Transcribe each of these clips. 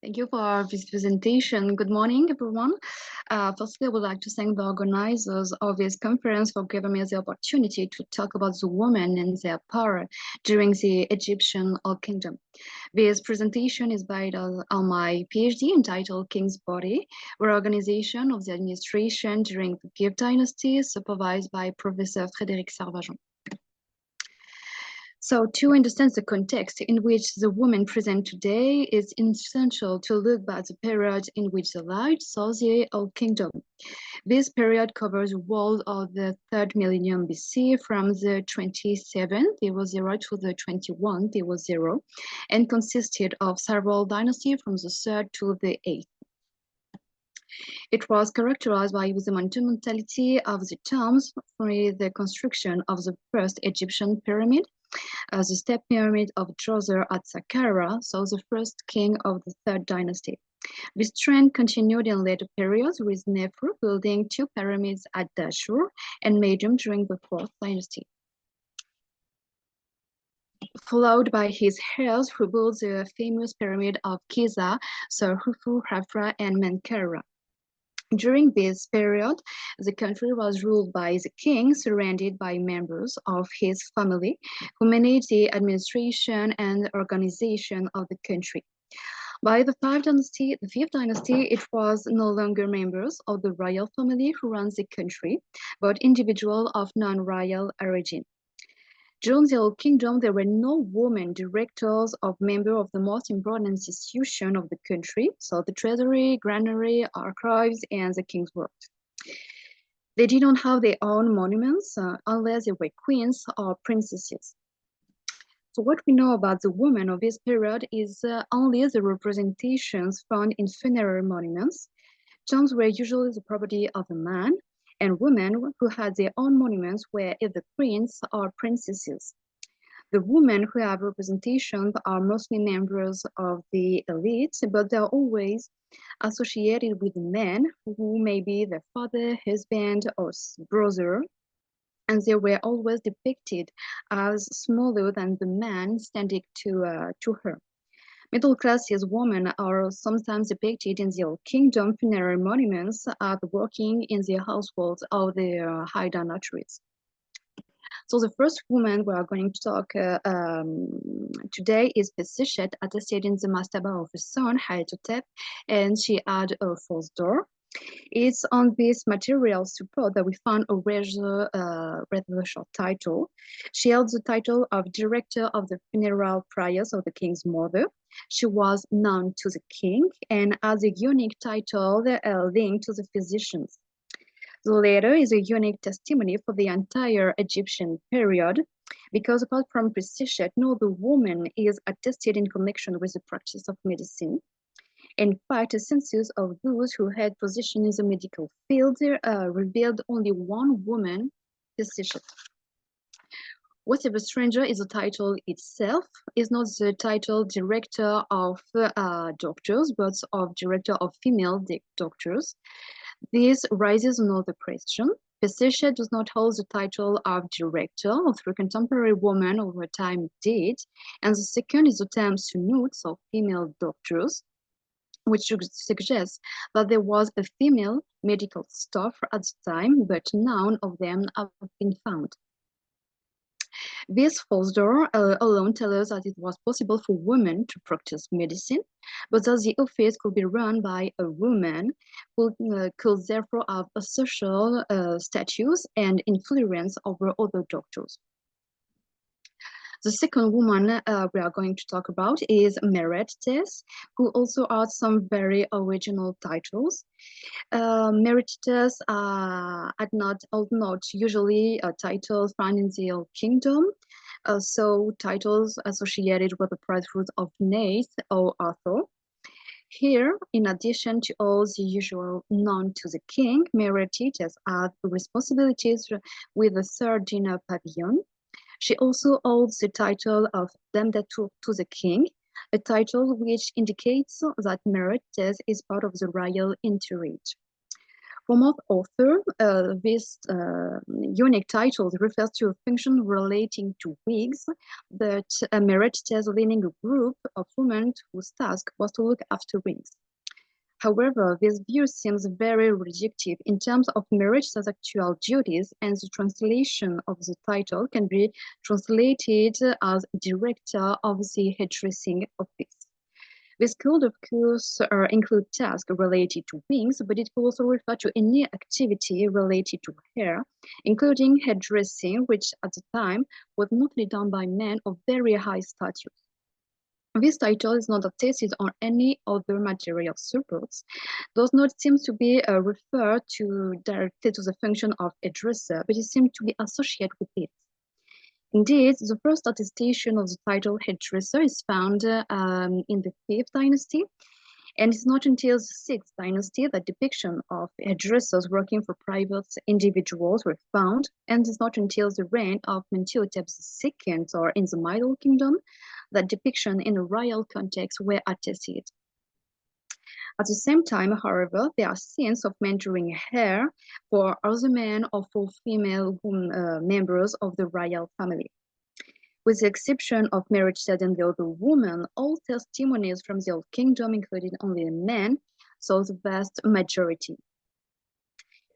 Thank you for this presentation. Good morning, everyone. Firstly, I would like to thank the organizers of this conference for giving me the opportunity to talk about the women and their power during the Egyptian Old Kingdom. This presentation is based on my PhD entitled King's Body, Reorganization of the Administration during the Gift Dynasty, supervised by Professor Frédéric Sarvajon. So to understand the context in which the women present today, it's essential to look at the period in which the light saw the Old Kingdom. This period covers the world of the 3rd millennium BC from the 27th, there was 0, to the 21th, there was 0, and consisted of several dynasties from the 3rd to the 8th. It was characterized by the monumentality of the tombs for the construction of the first Egyptian pyramid, the step pyramid of Djoser at Saqqara, so the first king of the 3rd dynasty. This trend continued in later periods, with Nefer building 2 pyramids at Dashur and Medium during the 4th dynasty, followed by his heirs who built the famous pyramid of Giza, so Khufu, Hafra, and Menkaura. During this period, the country was ruled by the king, surrounded by members of his family, who managed the administration and organization of the country. By the 5th dynasty, it was no longer members of the royal family who ran the country, but individuals of non-royal origin. During the Old Kingdom, there were no women directors or members of the most important institution of the country, so the treasury, granary, archives, and the king's works. They did not have their own monuments unless they were queens or princesses. So what we know about the women of this period is only the representations found in funerary monuments. Tombs were usually the property of a man, and women who had their own monuments were either queens or princesses. The women who have representations are mostly members of the elite, but they're always associated with men who may be their father, husband, or brother, and they were always depicted as smaller than the man standing to her. Middle-class women are sometimes depicted in the Old Kingdom funerary monuments as working in the households of the high dignitaries. So the first woman we are going to talk today is Pesichet, attested in the mastaba of her son, Hayatotep, and she had a false door. It's on this material support that we found a rather short title. She held the title of Director of the Funeral Prayers of the King's Mother. She was known to the king and has a unique title linked to the physicians. The latter is a unique testimony for the entire Egyptian period, because apart from Pesichet, no other woman is attested in connection with the practice of medicine. In fact, a census of those who had position in the medical field revealed only one woman, Pesichet. Whatever stranger is the title itself is not the title director of doctors, but of director of female doctors. This raises another question. Pesichet does not hold the title of director, although contemporary women over time did, and the second is the term sunut, so female doctors, which suggests that there was a female medical staff at the time, but none of them have been found. This false door alone tells us that it was possible for women to practice medicine, but that the office could be run by a woman who could therefore have a social status and influence over other doctors. The second woman we are going to talk about is Merettes, who also had some very original titles. Merettes had not usually titles found in the Old Kingdom, so titles associated with the priesthood of Nath or Arthur. Here, in addition to all the usual known to the king, Merettes had responsibilities with the 3rd dinner pavilion. She also holds the title of Dame d'Atour to the king, a title which indicates that Merettes is part of the royal entourage. For most authors, this unique title refers to a function relating to wigs, but Meretz's leading a group of women whose task was to look after wigs. However, this view seems very reductive in terms of Meretz's actual duties, and the translation of the title can be translated as director of the hairdressing office. This could, of course, include tasks related to wings, but it could also refer to any activity related to hair, including hairdressing, which at the time was mostly done by men of very high status. This title is not attested on any other material supports, does not seem to be referred to directly to the function of a dresser, but it seems to be associated with it. Indeed, the first attestation of the title hairdresser is found in the 5th dynasty, and it's not until the 6th dynasty that depiction of hairdressers working for private individuals were found, and it's not until the reign of Mentuhotep II or in the Middle Kingdom that depiction in a royal context were attested. At the same time, however, there are scenes of men drawing hair for other men or for female members of the royal family. With the exception of Meretzes and the other women, all testimonies from the Old Kingdom included only men, so the vast majority.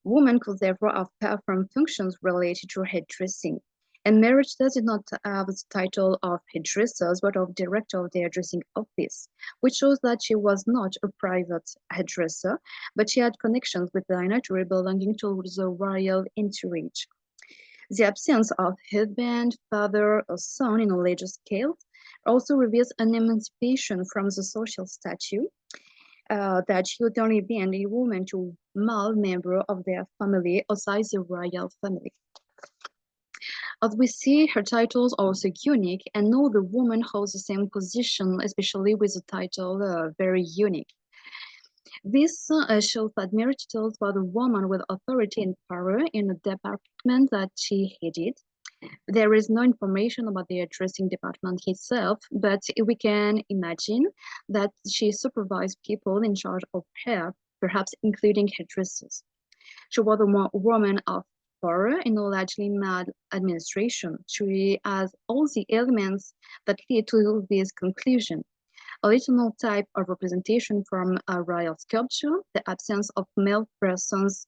Women could therefore have performed functions related to hairdressing, and Meretzes did not have the title of hairdressers, but of director of the hairdressing office, which shows that she was not a private hairdresser, but she had connections with the lineage belonging to the royal entourage. The absence of husband, father, or son in a larger scale also reveals an emancipation from the social statute that she would only be a woman to male member of their family outside the royal family. As we see, her titles are also unique, and no other woman holds the same position, especially with the title very unique. This shows that Meretzes was a woman with authority and power in a department that she headed. There is no information about the hairdressing department itself, but we can imagine that she supervised people in charge of hair, perhaps including hairdressers. She was a woman of power in a largely male administration. She has all the elements that lead to this conclusion. A original type of representation from a royal sculpture, the absence of male persons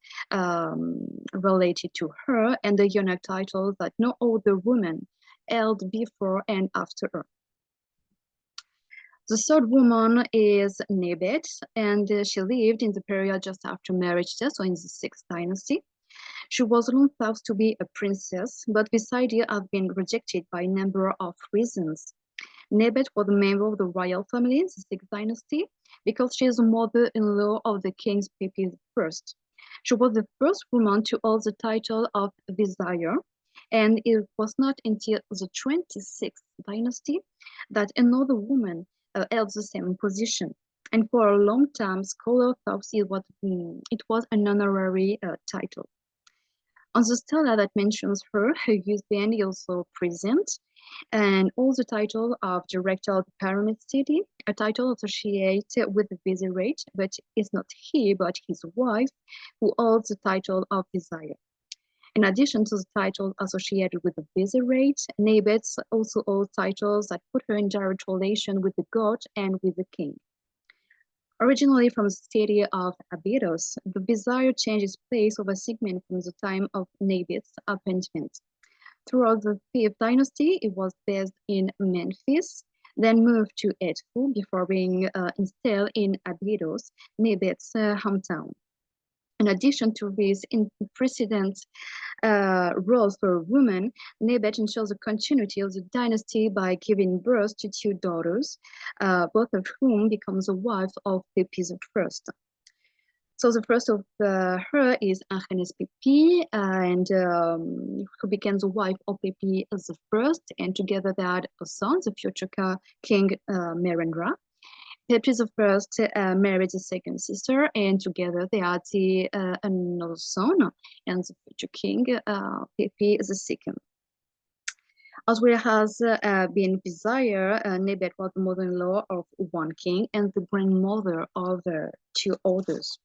related to her, and the unique title that no other woman held before and after her. The third woman is Nebet, and she lived in the period just after Meretzes, so in the 6th dynasty. She was long thought to be a princess, but this idea has been rejected by a number of reasons. Nebet was a member of the royal family in the 6th dynasty because she is the mother-in-law of the king Pepi I. She was the first woman to hold the title of vizier, and it was not until the 26th dynasty that another woman held the same position. And for a long time, scholars thought it was an honorary title. On the stela that mentions her husband is also present, and all the title of director of the pyramid city, a title associated with the vizierate, but it's not he, but his wife, who holds the title of vizier. In addition to the title associated with the vizierate, Nebet also holds titles that put her in direct relation with the god and with the king. Originally from the city of Abydos, the vizier changed its place over segment from the time of Nebet's appointment. Throughout the 5th dynasty, it was based in Memphis, then moved to Edfu before being installed in Abydos, Nebet's hometown. In addition to these precedent roles for women, Nebet ensures the continuity of the dynasty by giving birth to 2 daughters, both of whom become the wives of Pepi I. So the first of her is Angenes Pepi, and who became the wife of Pepi I, and together they had a son, the future king Merendra. Pepi I married the second sister, and together they had another son, and the future king Pepi II. As well as being vizier, Nebet was the mother-in-law of one king and the grandmother of 2 others.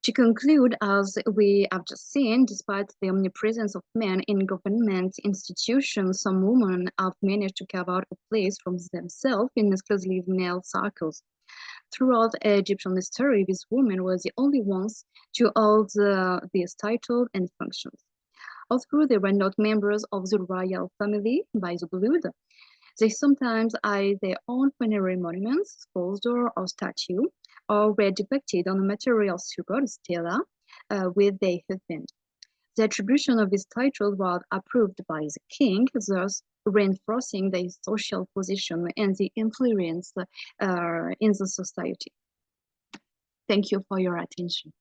To conclude, as we have just seen, despite the omnipresence of men in government institutions, some women have managed to carve out a place for themselves in exclusively male circles. Throughout Egyptian history, these women were the only ones to hold these titles and functions. Although they were not members of the royal family by the blood, they sometimes had their own funerary monuments, sculpture or statue, or were depicted on a material support, stela, with their husband. The attribution of this title was approved by the king, thus reinforcing their social position and the influence in the society. Thank you for your attention.